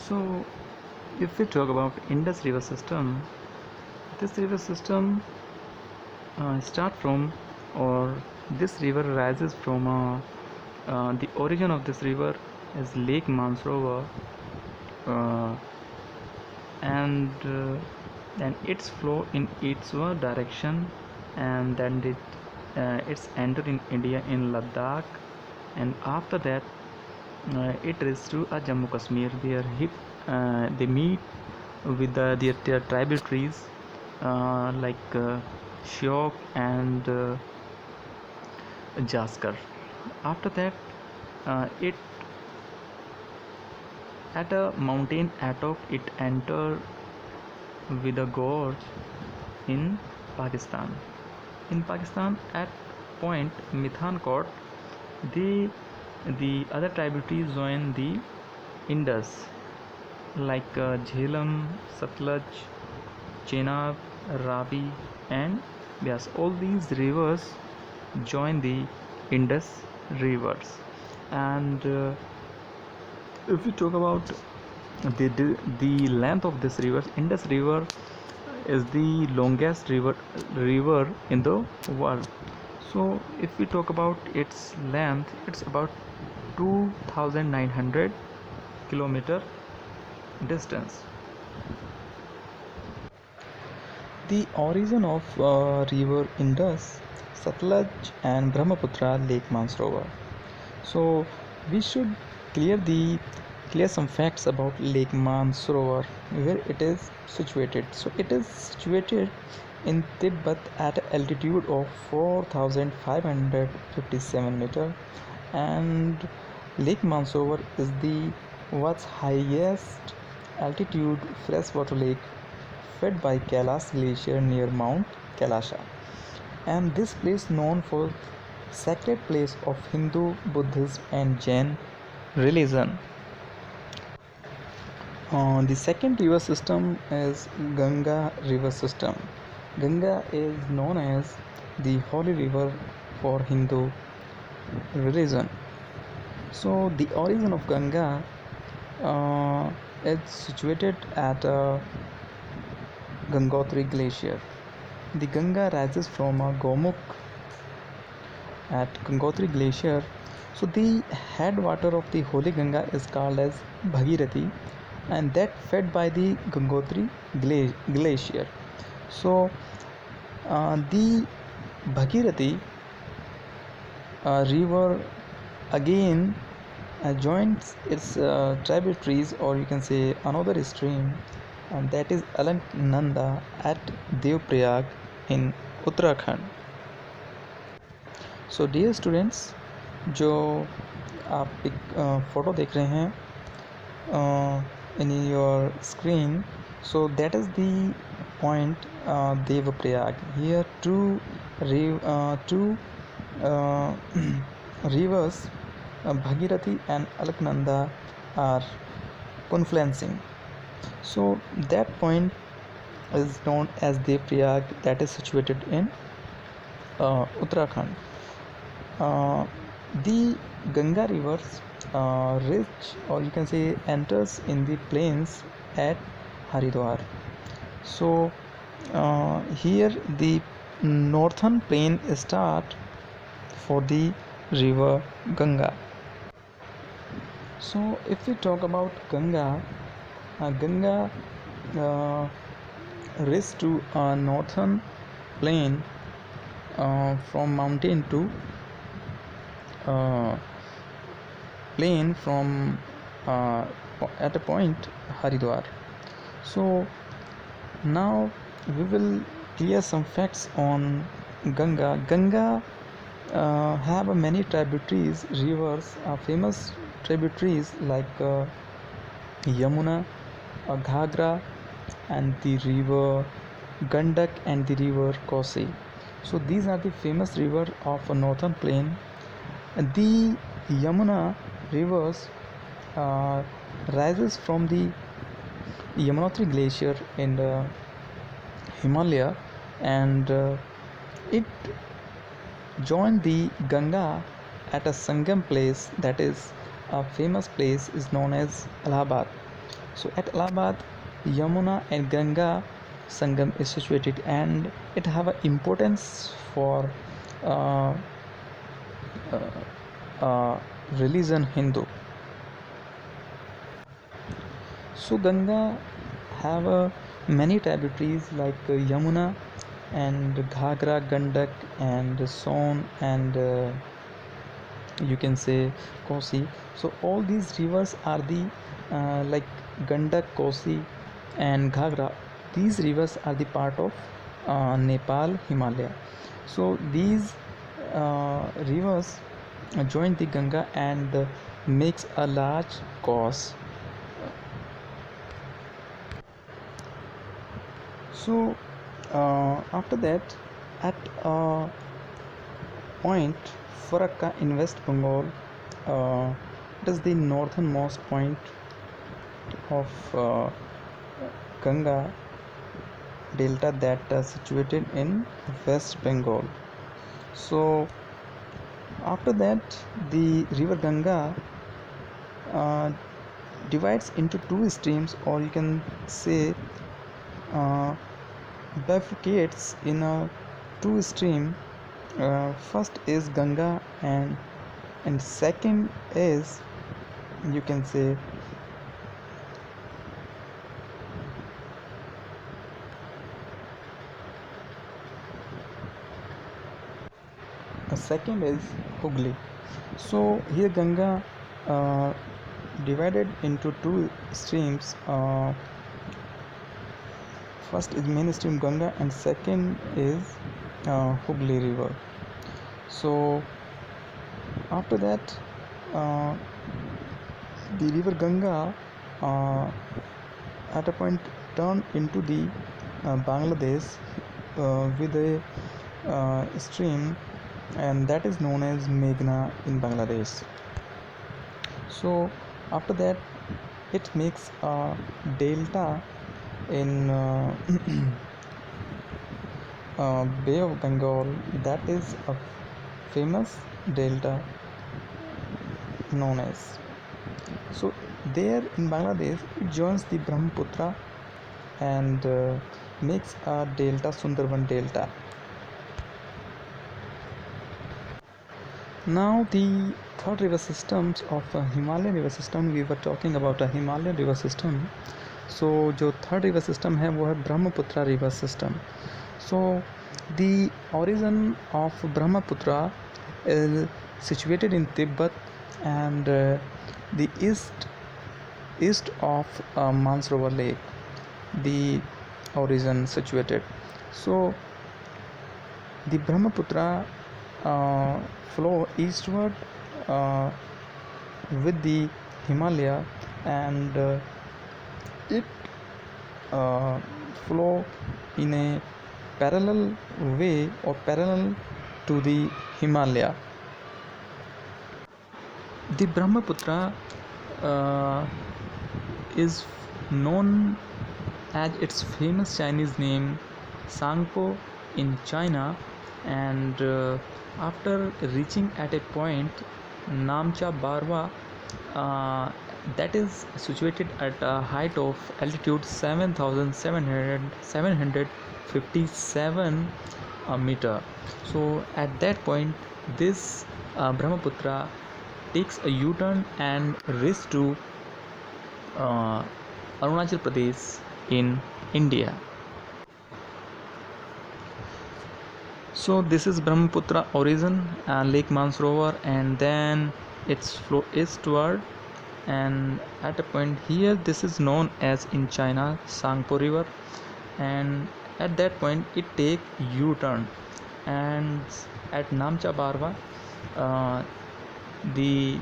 So, if we talk about Indus River system, this river system start from, or this river rises from the origin of this river is Lake Mansarovar, uh, and its flow in eastward direction, and then it's entered in India in Ladakh, and after that it reaches to Jammu Kashmir. They meet with their tribal trees like Shiok and Jaskar. After that, it at a mountain atop it enter with a gorge in Pakistan. In Pakistan, at point Mithankot, the the other tributaries join the Indus, like Jhelum, Satluj, Chenab, Ravi, and Byas. All these rivers join the Indus rivers. And if we talk about the length of this river, Indus River is the longest river in the world. So if we talk about its length, it's about 2,900 kilometer distance. The origin of river Indus, Satluj and Brahmaputra Lake Mansarovar. So we should clear some facts about Lake Mansarovar, where it is situated. So it is situated in Tibet at altitude of 4,557 meter, and Lake Mansarovar is the world's highest altitude freshwater lake, fed by Kailash Glacier near Mount Kailasha, and this place known for sacred place of Hindu, Buddhism and Jain religion. The second river system is Ganga river system. Ganga is known as the holy river for Hindu religion. So the origin of Ganga is situated at Gangotri Glacier. The Ganga rises from Gomukh at Gangotri Glacier. So the headwater of the holy Ganga is called as Bhagirathi, and that fed by the Gangotri Glacier. So the Bhagirathi river again joins its tributaries, or you can say another stream, and that is Alaknanda at Devprayag in Uttarakhand. So dear students, जो आप एक photo देख रहे हैं in your screen, so that is the point Devprayag. Here two rivers, Bhagirathi and Alaknanda, are confluencing. So that point is known as Devprayag, that is situated in Uttarakhand. The Ganga rivers reach, or you can say enters in the plains at Haridwar. So here the northern plain start for the river Ganga. So if we talk about Ganga, Ganga reaches to a northern plain from mountain to plain from at a point Haridwar. So now we will clear some facts on Ganga. Ganga have many tributaries, rivers, famous tributaries like Yamuna, Ghagra, and the river Gandak and the river Kosi. So these are the famous river of a northern plain. The Yamuna rivers rises from the Yamunotri glacier in the Himalaya, and it joined the Ganga at a Sangam place, that is a famous place is known as Allahabad. So at Allahabad, Yamuna and Ganga Sangam is situated, and it have an importance for uh, religion Hindu. So Ganga have many tributaries like Yamuna and Ghagra, Gandak and Son and you can say Kosi. So all these rivers are the like Gandak, Kosi and Ghagra. These rivers are the part of Nepal, Himalaya. So these rivers join the Ganga and makes a large cause. So after that, at point Farakka in West Bengal, it is the northernmost point of Ganga delta that is situated in West Bengal. So after that, the river Ganga uh, divides into two streams, or you can say uh, bifurcates in a two stream. First is Ganga, and second is, you can say, second is Hooghly. So here Ganga uh, divided into two streams. First is main stream Ganga, and second is Hooghly river. So after that, uh, the river Ganga uh, at a point turned into the Bangladesh with a stream, and that is known as Meghna in Bangladesh. So after that, it makes a delta in Bay of Bengal. That is a famous delta known as. So there in Bangladesh, it joins the Brahmaputra and makes a delta, Sundarban delta. Now the third river systems of Himalayan river system, we were talking about a Himalayan river system. So जो third river system है वो है Brahmaputra river system. So the origin of Brahmaputra is situated in Tibet and the east of Mansarovar Lake, the origin situated. So the Brahmaputra flow eastward with the Himalaya, and it flow in a parallel way or parallel to the Himalaya. The Brahmaputra is known as its famous Chinese name Sangpo in China, and after reaching at a point Namcha Barwa, that is situated at a height of altitude 7,757 meter. So at that point, this Brahmaputra takes a U-turn and reaches to Arunachal Pradesh in India. So this is Brahmaputra origin, Lake Mansarovar, and then its flow eastward, and at a point here this is known as in China Sangpo river, and at that point it take U-turn, and at Namcha Barwa the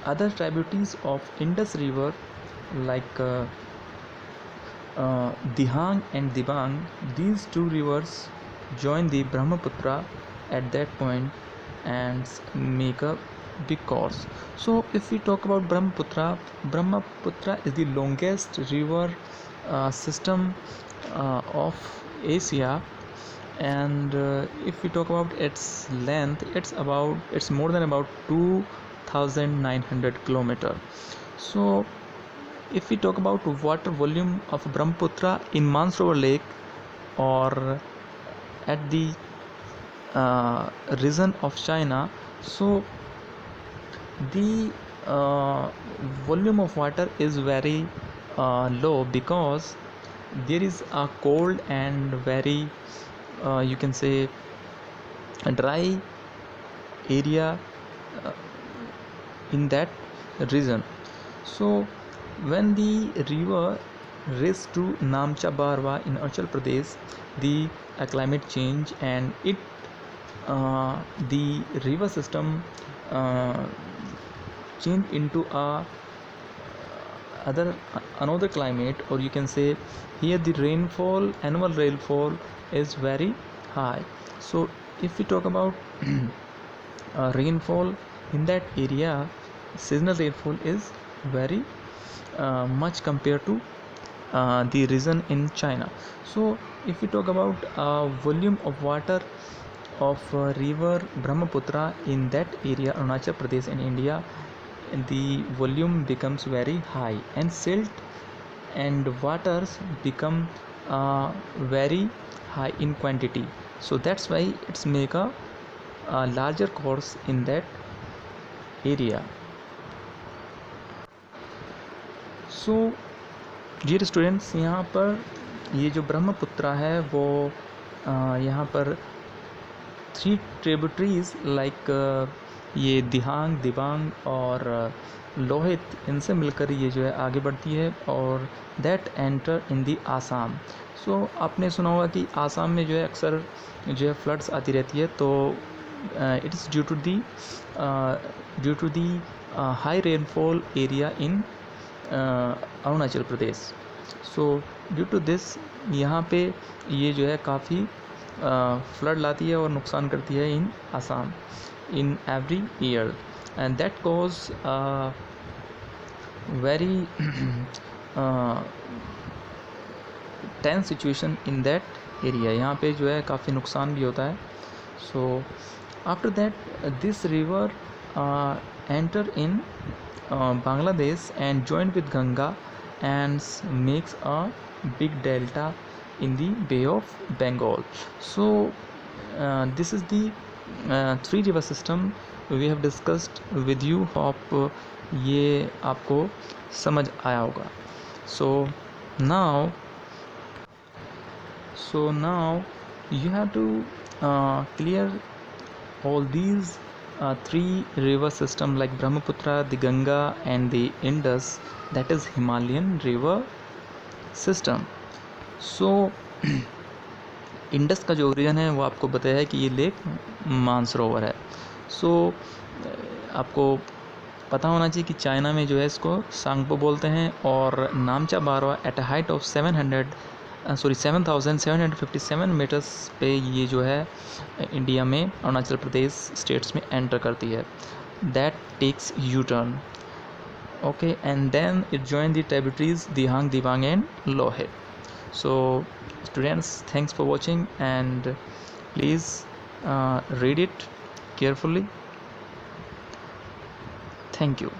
other tributaries of Indus river like Dihang and Dibang, these two rivers join the Brahmaputra at that point and make a big course. So if we talk about Brahmaputra, Brahmaputra is the longest river system of Asia, and if we talk about its length, it's more than about 2,900 kilometer. So if we talk about water volume of Brahmaputra in Mansarovar Lake or at the region of China, so the volume of water is very low, because there is a cold and very you can say a dry area uh, in that region. So when the river reached to Namcha Barwa in Arunachal Pradesh, the climate change, and it the river system uh, changed into a other another climate, or you can say here the annual rainfall is very high. So if we talk about rainfall in that area, seasonal rainfall is very much compared to the region in China. So if we talk about volume of water of river Brahmaputra in that area, Arunachal Pradesh in India, the volume becomes very high, and silt and waters become very high in quantity. So that's why it's make a larger course in that area. So dear students, यहाँ पर ये जो ब्रह्मपुत्र है वो यहाँ पर 3 tributaries like ये दिहांग, दिबांग और लोहित, इनसे मिलकर ये जो है आगे बढ़ती है, और दैट एंटर इन दी आसाम. सो आपने सुना होगा कि आसाम में जो है अक्सर जो है फ्लड्स आती रहती है. तो it is due to the high rainfall area in Arunachal Pradesh. So due to this यहाँ पे ये जो है काफ़ी फ्लड लाती है और नुकसान करती है in Assam in every year, and that cause very tense situation in that area. यहाँ पे जो है काफ़ी नुकसान भी होता है. So after that this river enter in Bangladesh and joined with Ganga and makes a big delta in the Bay of Bengal. So this is the 3 river system we have discussed with you. Hope ये आपको समझ आया होगा. So now you have to clear all these 3 river system like Brahmaputra, the Ganga and the Indus, that is Himalayan river system. So Indus का जो origin है वो आपको बताया है कि ये लेक मानसरोवर है. सो आपको पता होना चाहिए कि चाइना में जो है इसको सांगपो बोलते हैं, और Namcha Barwa at a height of 7,757 metres पे ये जो है इंडिया में अरुणाचल प्रदेश स्टेट्स में एंटर करती है. That takes U turn. Okay, and then it join the tributaries Dihang, Dibang and Lohit. So students, thanks for watching and please read it carefully. Thank you.